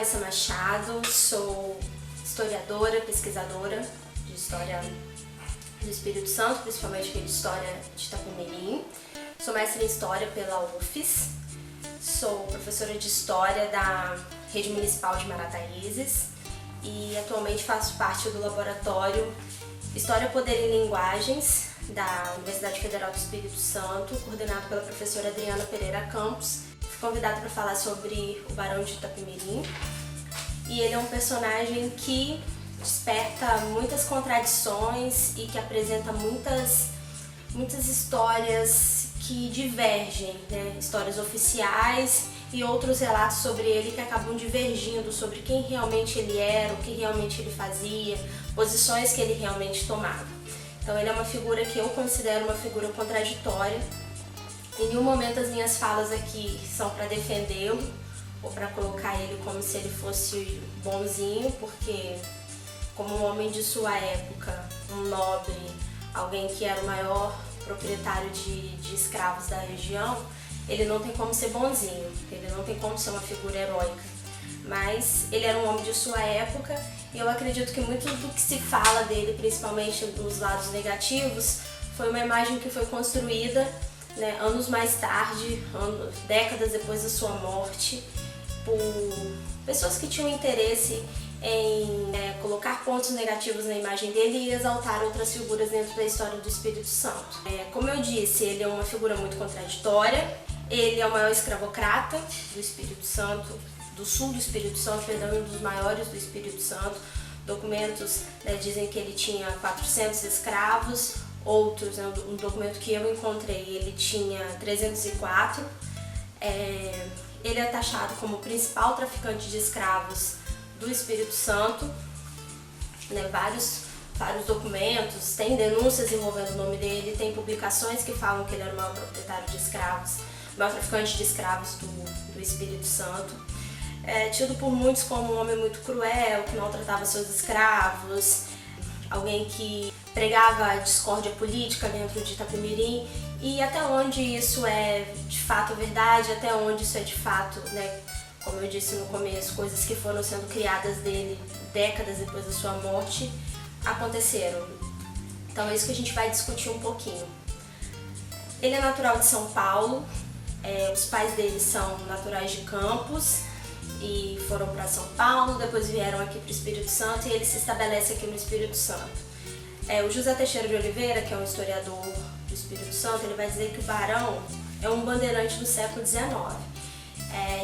Larissa Machado, sou historiadora, pesquisadora de história do Espírito Santo, principalmente de história de Itapemirim. Sou mestre em História pela UFES, sou professora de História da Rede Municipal de Marataízes e atualmente faço parte do laboratório História, Poder e Linguagens da Universidade Federal do Espírito Santo, coordenado pela professora Adriana Pereira Campos. Fui convidada para falar sobre o Barão de Itapemirim e ele é um personagem que desperta muitas contradições e que apresenta muitas histórias que divergem, né? Histórias oficiais e outros relatos sobre ele que acabam divergindo sobre quem realmente ele era, o que realmente ele fazia, posições que ele realmente tomava. Então ele é uma figura que eu considero uma figura contraditória. Em nenhum momento as minhas falas aqui são para defendê-lo ou para colocar ele como se ele fosse bonzinho, porque como um homem de sua época, um nobre, alguém que era o maior proprietário de escravos da região, ele não tem como ser bonzinho, ele não tem como ser uma figura heróica. Mas ele era um homem de sua época e eu acredito que muito do que se fala dele, principalmente nos lados negativos, foi uma imagem que foi construída, né, anos mais tarde, décadas depois da sua morte, por pessoas que tinham interesse em colocar pontos negativos na imagem dele e exaltar outras figuras dentro da história do Espírito Santo. Como eu disse, ele é uma figura muito contraditória, ele é o maior escravocrata do Espírito Santo, do sul do Espírito Santo, perdão, um dos maiores do Espírito Santo. Documentos, né, dizem que ele tinha 400 escravos, outros, né, um documento que eu encontrei, ele tinha 304. Ele é taxado como o principal traficante de escravos do Espírito Santo, né, vários documentos, tem denúncias envolvendo o nome dele, tem publicações que falam que ele era o maior proprietário de escravos, o maior traficante de escravos do Espírito Santo. Tido por muitos como um homem muito cruel, que maltratava seus escravos, alguém que pregava a discórdia política dentro de Itapemirim, e até onde isso é de fato verdade, até onde isso é de fato, né, como eu disse no começo, coisas que foram sendo criadas dele décadas depois da sua morte aconteceram. Então é isso que a gente vai discutir um pouquinho. Ele é natural de São Paulo, os pais dele são naturais de Campos e foram para São Paulo, depois vieram aqui para o Espírito Santo e ele se estabelece aqui no Espírito Santo. O José Teixeira de Oliveira, que é um historiador do Espírito Santo, ele vai dizer que o Barão é um bandeirante do século XIX.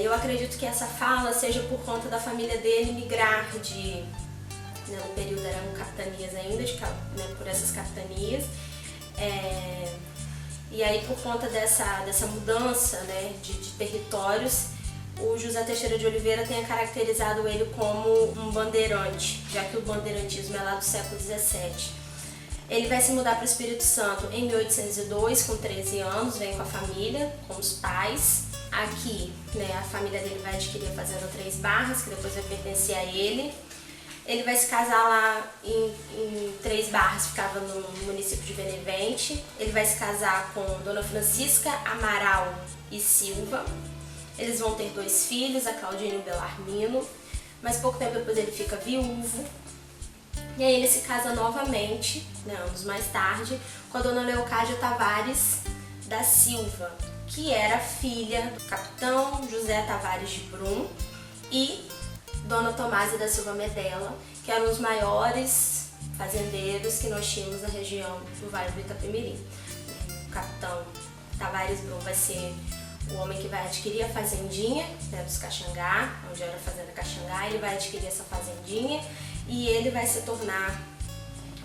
Eu acredito que essa fala seja por conta da família dele migrar no período eram capitanias ainda, por essas capitanias, e aí por conta dessa mudança, né, de territórios, o José Teixeira de Oliveira tenha caracterizado ele como um bandeirante, já que o bandeirantismo é lá do século XVII. Ele vai se mudar para o Espírito Santo em 1802, com 13 anos, vem com a família, com os pais. Aqui, né, a família dele vai adquirir a fazenda Três Barras, que depois vai pertencer a ele. Ele vai se casar lá em Três Barras, ficava no município de Benevente. Ele vai se casar com Dona Francisca Amaral e Silva. Eles vão ter 2 filhos, a Claudine e o Belarmino, mas pouco tempo depois ele fica viúvo. E aí ele se casa novamente, né, anos mais tarde, com a Dona Leocádia Tavares da Silva, que era filha do capitão José Tavares de Brum e Dona Tomásia da Silva Medella, que eram os maiores fazendeiros que nós tínhamos na região do Vale do Itapemirim. O capitão Tavares Brum vai ser o homem que vai adquirir a fazendinha, né, dos Caxangá, onde era a fazenda Caxangá. Ele vai adquirir essa fazendinha e ele vai se tornar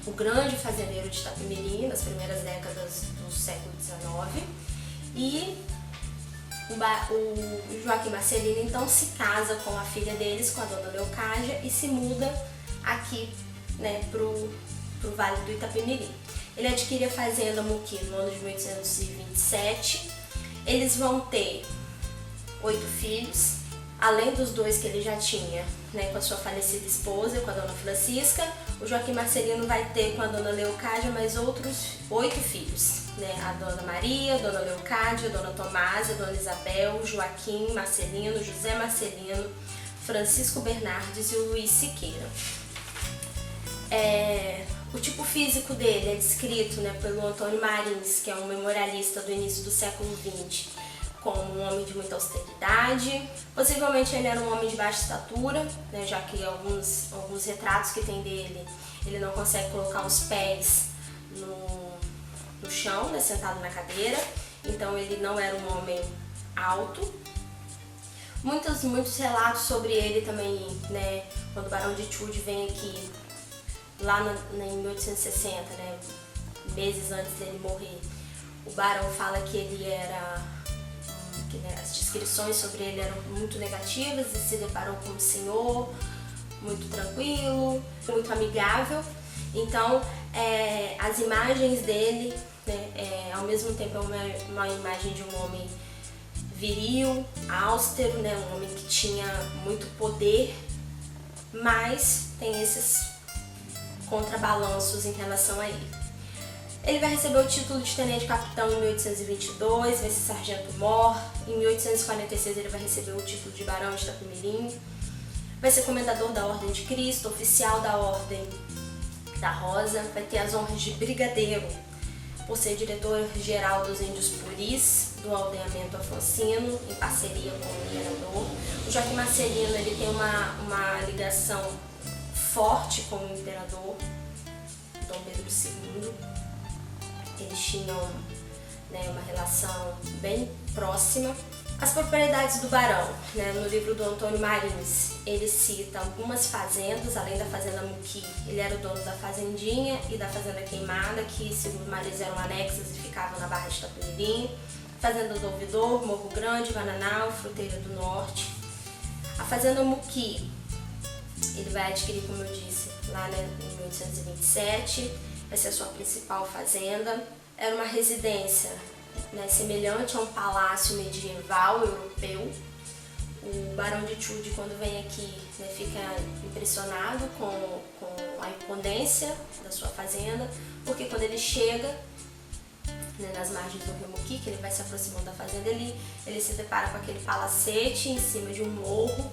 o grande fazendeiro de Itapemirim nas primeiras décadas do século XIX. E o Joaquim Marcelino então se casa com a filha deles, com a Dona Leocádia, e se muda aqui, né, pro Vale do Itapemirim. Ele adquire a fazenda Muqui no ano de 1827. Eles vão ter 8 filhos, além dos 2 que ele já tinha, né, com a sua falecida esposa, com a Dona Francisca. O Joaquim Marcelino vai ter com a Dona Leocádia mais outros 8 filhos, né, a Dona Maria, a Dona Leocádia, a Dona Tomásia, a Dona Isabel, Joaquim Marcelino, José Marcelino, Francisco Bernardes e o Luiz Siqueira. O tipo físico dele é descrito, né, pelo Antônio Marins, que é um memorialista do início do século XX, como um homem de muita austeridade. Possivelmente ele era um homem de baixa estatura, né, já que alguns retratos que tem dele, ele não consegue colocar os pés no chão, né, sentado na cadeira. Então ele não era um homem alto. Muitos relatos sobre ele também, né, quando o Barão de Tchudi vem aqui, lá em 1860, né, meses antes dele morrer, o Barão fala que ele era, as descrições sobre ele eram muito negativas, e se deparou com um senhor muito tranquilo, muito amigável. Então, as imagens dele, né, ao mesmo tempo é uma imagem de um homem viril, austero, né, um homem que tinha muito poder, mas tem esses contrabalanços em relação a ele. Ele vai receber o título de tenente-capitão em 1822, vai ser sargento-mor. Em 1846 ele vai receber o título de barão de Itapemirim. Vai ser comendador da Ordem de Cristo, oficial da Ordem da Rosa. Vai ter as honras de brigadeiro, por ser diretor-geral dos Índios Puris, do aldeamento Afonsino, em parceria com o imperador. O Joaquim Marcelino, ele tem uma ligação forte com o imperador Dom Pedro II. Eles tinham, né, uma relação bem próxima. As propriedades do barão, né, no livro do Antônio Marins, ele cita algumas fazendas, além da fazenda Muqui. Ele era o dono da fazendinha e da fazenda Queimada, que segundo Marins eram anexas e ficavam na Barra de Itapemirim. Fazenda do Ouvidor, Morro Grande, Bananal, Fruteira do Norte. A fazenda Muqui, ele vai adquirir, como eu disse, lá, né, em 1827, vai ser a sua principal fazenda. Era uma residência, né, semelhante a um palácio medieval europeu. O Barão de Tchudi, quando vem aqui, né, fica impressionado com a imponência da sua fazenda, porque quando ele chega, né, nas margens do rio Muqui, que ele vai se aproximando da fazenda, ele se depara com aquele palacete em cima de um morro.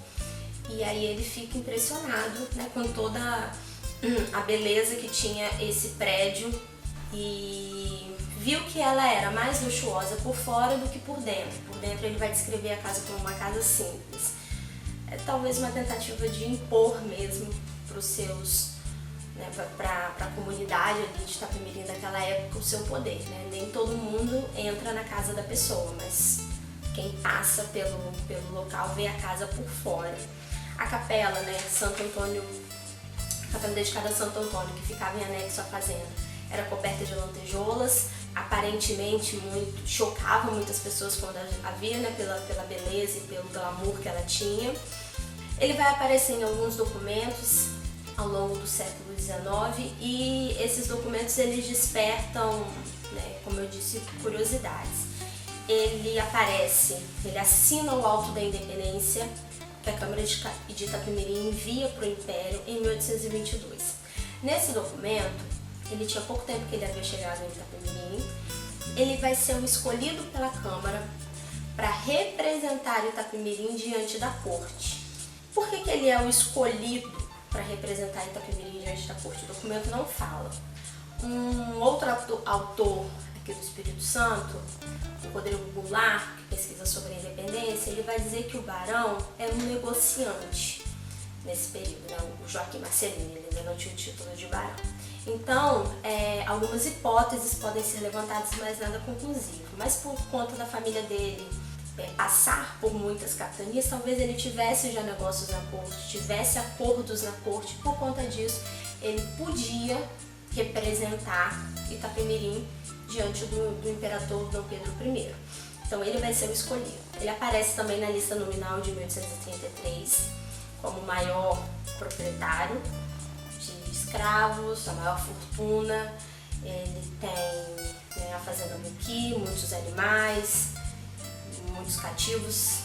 E aí ele fica impressionado, né, com toda a beleza que tinha esse prédio, e viu que ela era mais luxuosa por fora do que por dentro. Por dentro ele vai descrever a casa como uma casa simples. É talvez uma tentativa de impor mesmo para os seus, né, para a comunidade ali de Itapemirim daquela época o seu poder, né? Nem todo mundo entra na casa da pessoa, mas quem passa pelo local vê a casa por fora. A capela, né, Santo Antônio, a capela dedicada a Santo Antônio, que ficava em anexo à fazenda, era coberta de lantejoulas, aparentemente chocava muitas pessoas quando a via, né, pela beleza e pelo glamour que ela tinha. Ele vai aparecer em alguns documentos ao longo do século XIX, e esses documentos eles despertam, né, como eu disse, curiosidades. Ele assina o Auto da Independência, que a Câmara de Itapemirim envia para o Império em 1822. Nesse documento, ele tinha pouco tempo que ele havia chegado em Itapemirim, ele vai ser um escolhido pela Câmara para representar Itapemirim diante da corte. Por que ele é o escolhido para representar Itapemirim diante da corte? O documento não fala. Um outro autor aqui do Espírito Santo, o Rodrigo Goulart, que pesquisa sobre a independência, ele vai dizer que o barão é um negociante nesse período, né? O Joaquim Marcelino, ele ainda não tinha o título de barão. Então, algumas hipóteses podem ser levantadas, mas nada conclusivo. Mas por conta da família dele passar por muitas capitanias, talvez ele tivesse já negócios na corte, tivesse acordos na corte. Por conta disso, ele podia representar Itapemirim diante do imperador Dom Pedro I. Então ele vai ser o escolhido. Ele aparece também na lista nominal de 1833 como o maior proprietário de escravos, a maior fortuna. Ele tem, né, a fazenda Muqui, muitos animais, muitos cativos.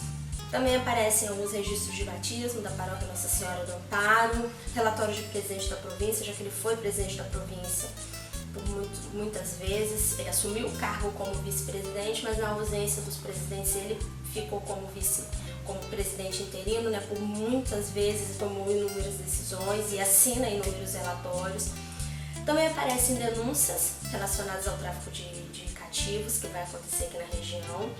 Também aparecem alguns registros de batismo da paróquia Nossa Senhora do Amparo, relatórios de presidente da província, já que ele foi presidente da província por muitas vezes. Ele assumiu o cargo como vice-presidente, mas na ausência dos presidentes ele ficou como como presidente interino, né, por muitas vezes, tomou inúmeras decisões e assina inúmeros relatórios. Também aparecem denúncias relacionadas ao tráfico de cativos que vai acontecer aqui na região,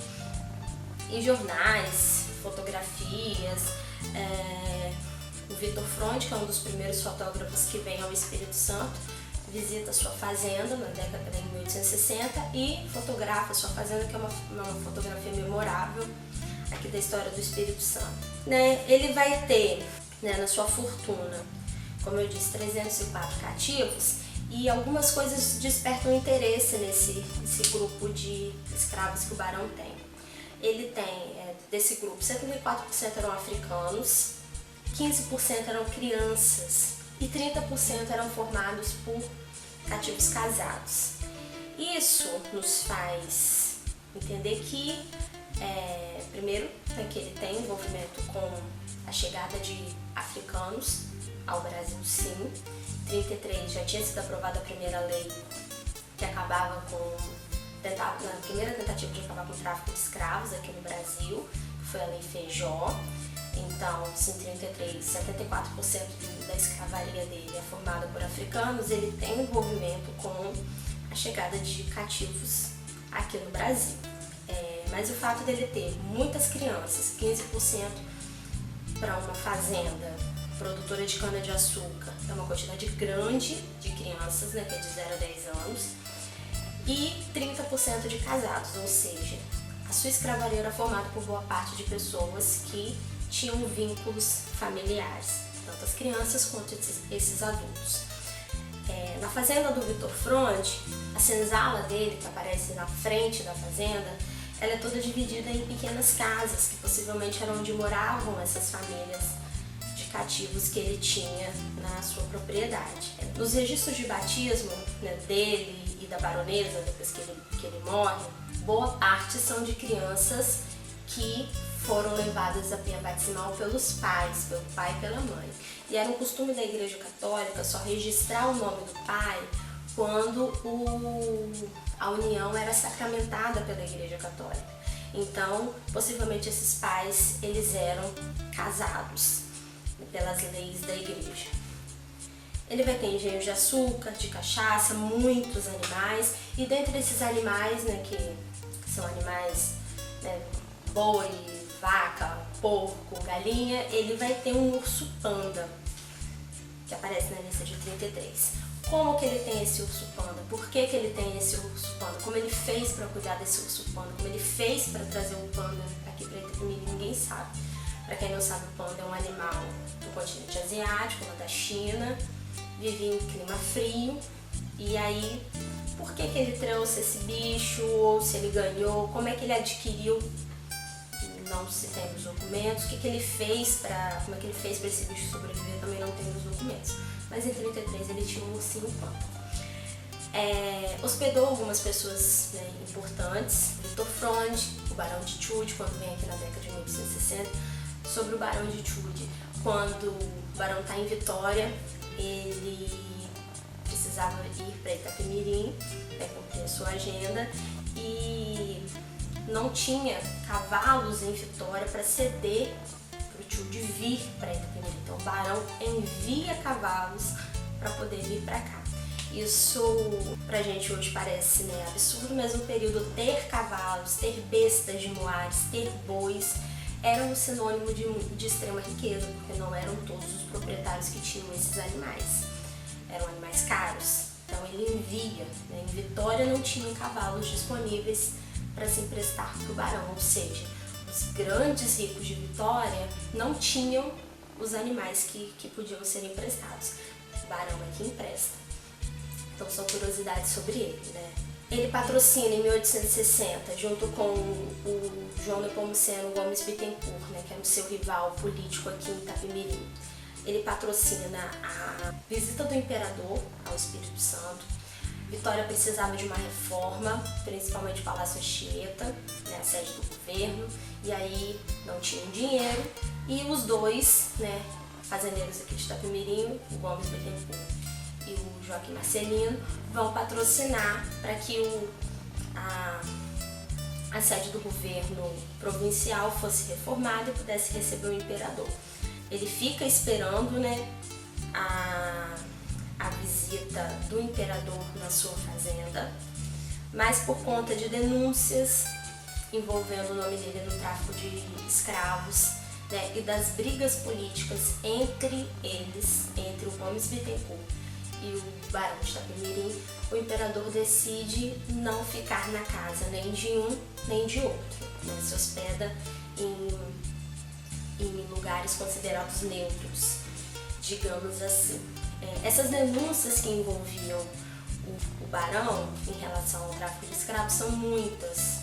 em jornais, fotografias. O Vitor Fronde, que é um dos primeiros fotógrafos que vem ao Espírito Santo, visita sua fazenda na década de 1860 e fotografa sua fazenda, que é uma fotografia memorável aqui da história do Espírito Santo. Ele vai ter, na sua fortuna, como eu disse, 304 cativos, e algumas coisas despertam interesse nesse grupo de escravos que o barão tem. Ele tem, desse grupo, 74% eram africanos, 15% eram crianças e 30% eram formados por cativos casados. Isso nos faz entender que, primeiro, que ele tem envolvimento com a chegada de africanos ao Brasil, sim. Em 1933 já tinha sido aprovada a primeira lei que acabava na primeira tentativa de acabar com o tráfico de escravos aqui no Brasil, que foi a Lei Feijó. Então, se em 1933 74% da escravaria dele é formada por africanos, ele tem envolvimento com a chegada de cativos aqui no Brasil. Mas o fato dele ter muitas crianças, 15% para uma fazenda produtora de cana-de-açúcar, é uma quantidade grande de crianças, que é de 0 a 10 anos, e 30% de casados, ou seja, a sua escravaria era formada por boa parte de pessoas que tinham vínculos familiares, tanto as crianças quanto esses adultos. Na fazenda do Vitor Fronde, a senzala dele, que aparece na frente da fazenda, ela é toda dividida em pequenas casas, que possivelmente eram onde moravam essas famílias de cativos que ele tinha na sua propriedade. Nos registros de batismo, dele e da baronesa, depois que ele morre, boa parte são de crianças que foram levadas à penha batismal pelos pais, pelo pai e pela mãe. E era um costume da Igreja Católica só registrar o nome do pai quando a união era sacramentada pela Igreja Católica. Então, possivelmente esses pais, eles eram casados pelas leis da Igreja. Ele vai ter engenhos de açúcar, de cachaça, muitos animais, e dentre esses animais, que são animais, boi, vaca, porco, galinha, ele vai ter um urso panda, que aparece na lista de 1933. Como que ele tem esse urso panda? Por que ele tem esse urso panda? Como ele fez para cuidar desse urso panda? Como ele fez para trazer o panda aqui para Itapemirim? Ninguém sabe. Para quem não sabe, o panda é um animal do continente asiático, lá da China, vive em clima frio. E aí, por que ele trouxe esse bicho? Ou se ele ganhou? Como é que ele adquiriu? Não se tem os documentos. Como é que ele fez para esse bicho sobreviver? Também não tem os documentos. Mas em 1933 ele tinha um ursinho panda. Hospedou algumas pessoas importantes. Vitor Fronde, o Barão de Tchudi, quando vem aqui na década de 1860. Sobre o Barão de Tchudi, quando o Barão está em Vitória, ele precisava ir para Itapemirim, cumprir a sua agenda, e não tinha cavalos em Vitória para ceder para o Tchudi vir para Itapemirim. Então o Barão envia cavalos para poder vir para cá. Isso pra gente hoje parece absurdo, mas no período ter cavalos, ter bestas de moares, ter bois, era um sinônimo de extrema riqueza, porque não eram todos os proprietários que tinham esses animais. Eram animais caros, então ele envia. Em Vitória não tinham cavalos disponíveis para se emprestar para o barão, ou seja, os grandes ricos de Vitória não tinham os animais que podiam ser emprestados. O barão é que empresta. Então são curiosidades sobre ele, Ele patrocina em 1860, junto com o João Nepomuceno Gomes Bittencourt, que era o seu rival político aqui em Itapemirim. Ele patrocina a visita do imperador ao Espírito Santo. Vitória precisava de uma reforma, principalmente o Palácio Anchieta, a sede do governo, e aí não tinham dinheiro. E os dois, fazendeiros aqui de Itapemirim, o Gomes Bittencourt e o Joaquim Marcelino, vão patrocinar para que a a sede do governo provincial fosse reformada e pudesse receber o imperador. Ele fica esperando, né, a visita do imperador na sua fazenda, mas por conta de denúncias envolvendo o nome dele no tráfico de escravos, né, e das brigas políticas entre eles, entre o Gomes Bittencourt e o Barão de Itapemirim, o imperador decide não ficar na casa nem de um nem de outro, né, se hospeda em lugares considerados neutros, digamos assim. Essas denúncias que envolviam o barão em relação ao tráfico de escravos são muitas,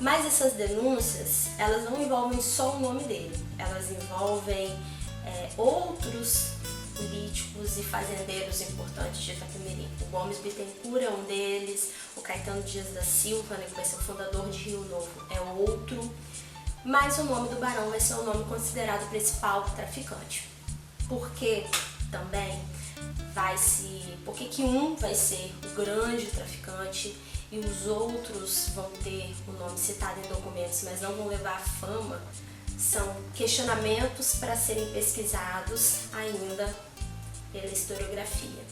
mas essas denúncias, elas não envolvem só o nome dele, elas envolvem outros políticos e fazendeiros importantes de Itapemirim. O Gomes Bittencourt é um deles, o Caetano Dias da Silva, né, que vai ser o fundador de Rio Novo, é outro, mas o nome do barão vai ser o nome considerado principal do traficante. Porque também porque que um vai ser o grande traficante e os outros vão ter o nome citado em documentos, mas não vão levar a fama, são questionamentos para serem pesquisados ainda pela historiografia.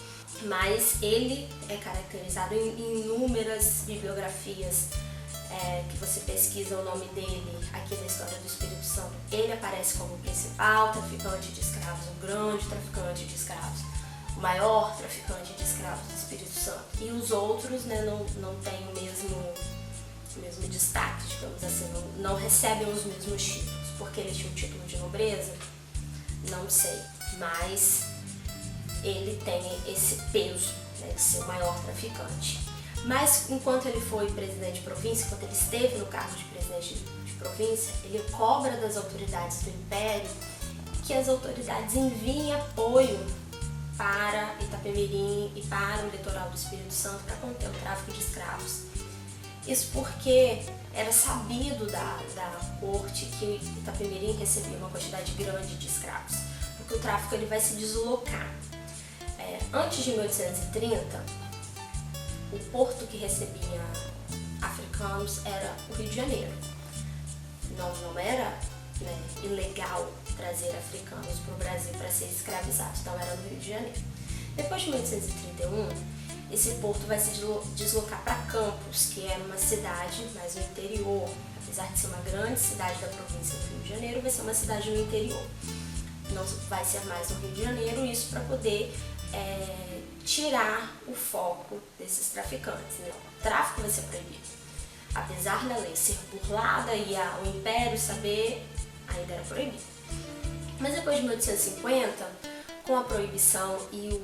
Mas ele é caracterizado em inúmeras bibliografias que você pesquisa o nome dele aqui na história do Espírito Santo. Ele aparece como o principal traficante de escravos, o grande traficante de escravos, o maior traficante de escravos do Espírito Santo. E os outros, né, não têm o mesmo destaque, digamos assim, não recebem os mesmos títulos. Porque ele tinha um título de nobreza? Não sei, mas ele tem esse peso, né, de ser o maior traficante. Mas enquanto ele foi presidente de província, enquanto ele esteve no cargo de presidente de província, ele cobra das autoridades do Império que as autoridades enviem apoio para Itapemirim e para o litoral do Espírito Santo para conter o tráfico de escravos. Isso porque era sabido da corte que Itapemirim recebia uma quantidade grande de escravos, porque o tráfico ele vai se deslocar. Antes de 1830, o porto que recebia africanos era o Rio de Janeiro. Não era, né, ilegal trazer africanos para o Brasil para ser escravizados, então era no Rio de Janeiro. Depois de 1831, esse porto vai se deslocar para Campos, que era uma cidade mais no interior. Apesar de ser uma grande cidade da província do Rio de Janeiro, vai ser uma cidade no interior. Não vai ser mais no Rio de Janeiro, isso para poder tirar o foco desses traficantes, né? O tráfico vai ser proibido. Apesar da lei ser burlada e o Império saber, ainda era proibido. Mas depois de 1850, com a proibição e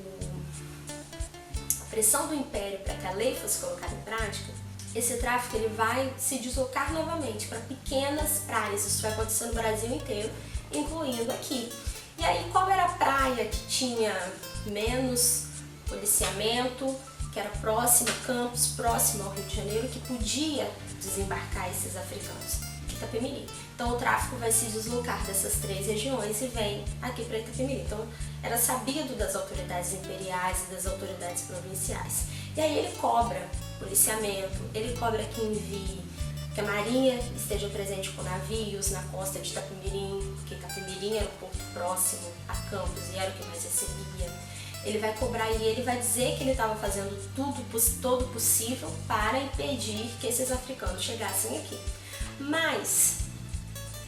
a pressão do Império para que a lei fosse colocada em prática, esse tráfico ele vai se deslocar novamente para pequenas praias. Isso vai acontecer no Brasil inteiro, incluindo aqui. E aí, qual era a praia que tinha menos policiamento, que era próxima a Campos, próxima ao Rio de Janeiro, que podia desembarcar esses africanos? Itapemirim. Então o tráfico vai se deslocar dessas três regiões e vem aqui para Itapemirim. Então era sabido das autoridades imperiais e das autoridades provinciais. E aí ele cobra policiamento, ele cobra que a marinha esteja presente com navios na costa de Itapemirim, porque Itapemirim era o porto próximo a Campos e era o que mais recebia. Ele vai cobrar e ele vai dizer que ele estava fazendo todo possível para impedir que esses africanos chegassem aqui. Mas,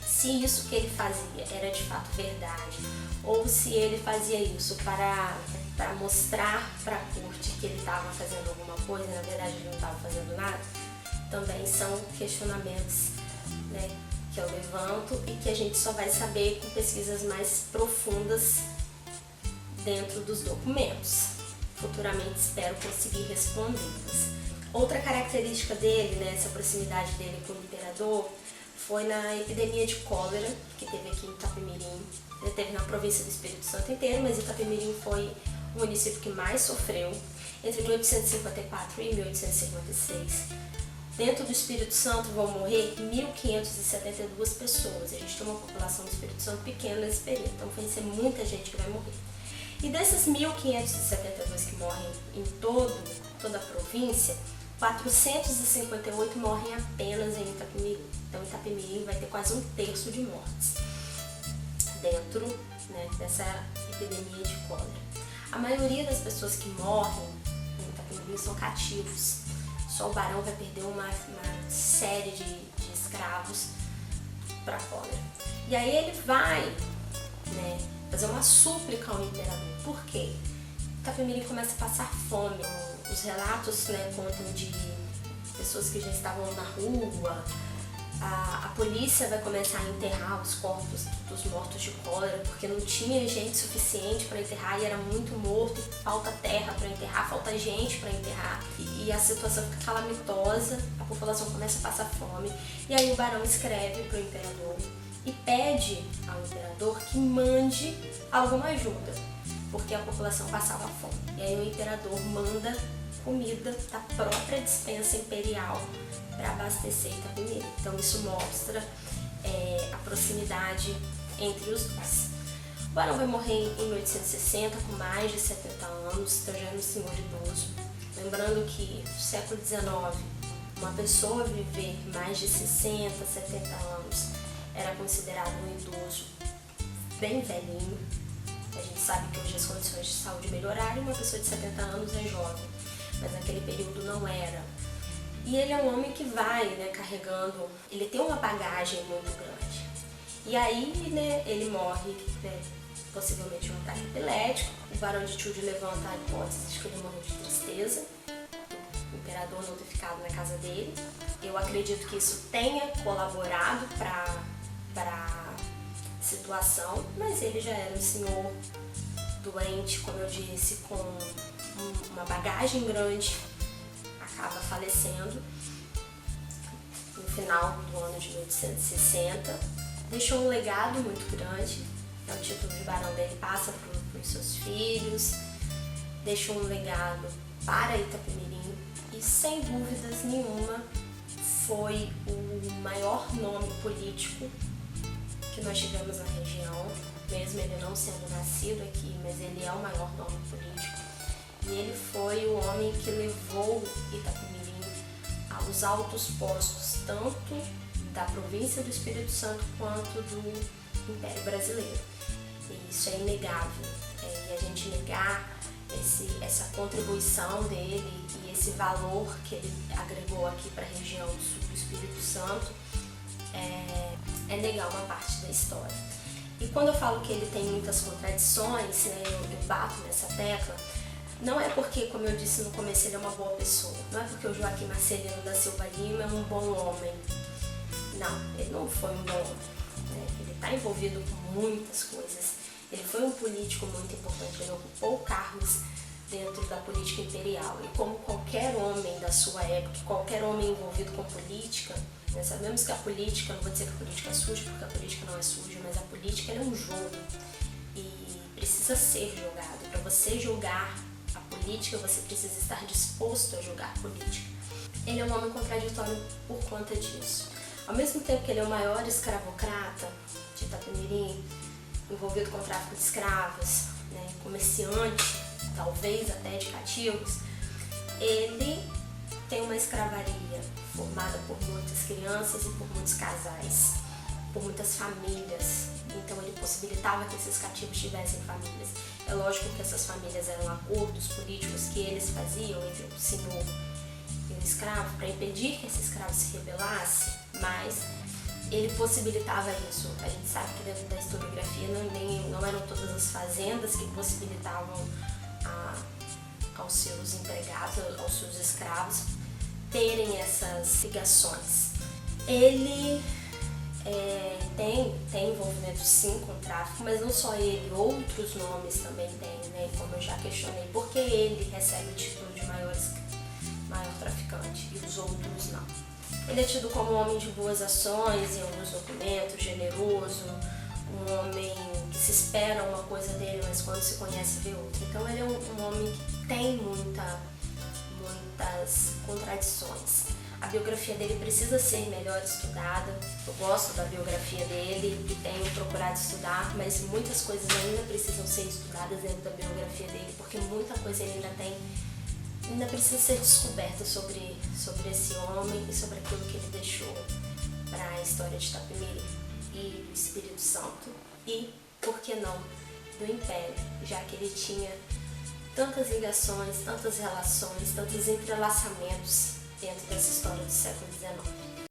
se isso que ele fazia era de fato verdade, ou se ele fazia isso para mostrar para a corte que ele estava fazendo alguma coisa e na verdade ele não estava fazendo nada, também são questionamentos, né, que eu levanto e que a gente só vai saber com pesquisas mais profundas dentro dos documentos. Futuramente espero conseguir respondê-las. Outra característica dele, né, essa proximidade dele com o imperador, foi na epidemia de cólera que teve aqui em Itapemirim. Ele teve na província do Espírito Santo inteiro, mas Itapemirim foi o município que mais sofreu entre 1854 e 1856. Dentro do Espírito Santo vão morrer 1.572 pessoas. A gente tem uma população do Espírito Santo pequena nesse período, então vai ser muita gente que vai morrer. E desses 1.572 que morrem em toda a província, 458 morrem apenas em Itapemirim. Então Itapemirim vai ter quase 1/3 de mortes dentro, né, dessa epidemia de cólera. A maioria das pessoas que morrem em Itapemirim são cativos. Só o barão vai perder uma série de escravos para a cólera. E aí ele vai, né, fazer uma súplica ao imperador. Por quê? Itapemirim começa a passar fome. Os relatos, né, contam de pessoas que já estavam na rua. A polícia vai começar a enterrar os corpos dos mortos de cólera, porque não tinha gente suficiente para enterrar e era muito morto, falta terra para enterrar, falta gente para enterrar. E a situação fica calamitosa, a população começa a passar fome. E aí o barão escreve para o imperador e pede ao imperador que mande alguma ajuda, porque a população passava fome. E aí o imperador manda comida da própria despensa imperial para abastecer Itapemirim. Então isso mostra a proximidade entre os dois. O barão vai morrer em 1860 com mais de 70 anos, então já é um senhor idoso. Lembrando que no século XIX, uma pessoa viver mais de 60, 70 anos era considerado um idoso bem velhinho. A gente sabe que hoje as condições de saúde melhoraram e uma pessoa de 70 anos é jovem, mas naquele período não era. E ele é um homem que vai, né, carregando, ele tem uma bagagem muito grande. E aí, né, ele morre, né, possivelmente de um ataque epilético. O barão de Tchudi levanta a hipótese de que ele morreu de tristeza, o imperador não ter ficado na casa dele. Eu acredito que isso tenha colaborado para a situação, mas ele já era um senhor doente, como eu disse, com uma bagagem grande, acaba falecendo no final do ano de 1860. Deixou um legado muito grande, o título de barão dele passa para os seus filhos, deixou um legado para Itapemirim e, sem dúvidas nenhuma, foi o maior nome político que nós tivemos na região, mesmo ele não sendo nascido aqui, mas ele é o maior nome político. E ele foi o homem que levou Itapemirim aos altos postos, tanto da província do Espírito Santo quanto do Império Brasileiro. E isso é inegável. E a gente negar essa contribuição dele e esse valor que ele agregou aqui para a região do sul do Espírito Santo é negar uma parte da história. E quando eu falo que ele tem muitas contradições, né, eu bato nessa tecla, não é porque, como eu disse no começo, ele é uma boa pessoa. Não é porque o Joaquim Marcelino da Silva Lima é um bom homem. Não, ele não foi um bom homem, né? Ele está envolvido com muitas coisas. Ele foi um político muito importante, ele ocupou cargos dentro da política imperial. E como qualquer homem da sua época, qualquer homem envolvido com política, né, sabemos que a política, não vou dizer que a política é suja, porque a política não é suja, mas a política é um jogo e precisa ser jogado. Para você jogar a política, você precisa estar disposto a jogar política. Ele é um homem contraditório por conta disso. Ao mesmo tempo que ele é o maior escravocrata de Itapemirim, envolvido com o tráfico de escravos, né, comerciante, talvez até de cativos, ele tem uma escravaria formada por muitas crianças e por muitos casais, por muitas famílias. Então ele possibilitava que esses cativos tivessem famílias. É lógico que essas famílias eram acordos políticos que eles faziam entre o senhor e o escravo para impedir que esse escravo se rebelasse, mas ele possibilitava isso. A gente sabe que dentro da historiografia não eram todas as fazendas que possibilitavam aos seus empregados, aos seus escravos, terem essas ligações. Ele tem envolvimento sim com o tráfico, mas não só ele, outros nomes também tem, né? Como eu já questionei, porque ele recebe o título de maior traficante e os outros não. Ele é tido como um homem de boas ações em alguns documentos, generoso, um homem que se espera uma coisa dele, mas quando se conhece vê outra. Então ele é um homem que tem muitas contradições. A biografia dele precisa ser melhor estudada. Eu gosto da biografia dele e tenho procurado estudar, mas muitas coisas ainda precisam ser estudadas dentro da biografia dele, porque muita coisa ele ainda tem Ainda precisa ser descoberta sobre esse homem e sobre aquilo que ele deixou para a história de Itapemirim e do Espírito Santo e, por que não, do Império, já que ele tinha tantas ligações, tantas relações, tantos entrelaçamentos dentro dessa história do século XIX.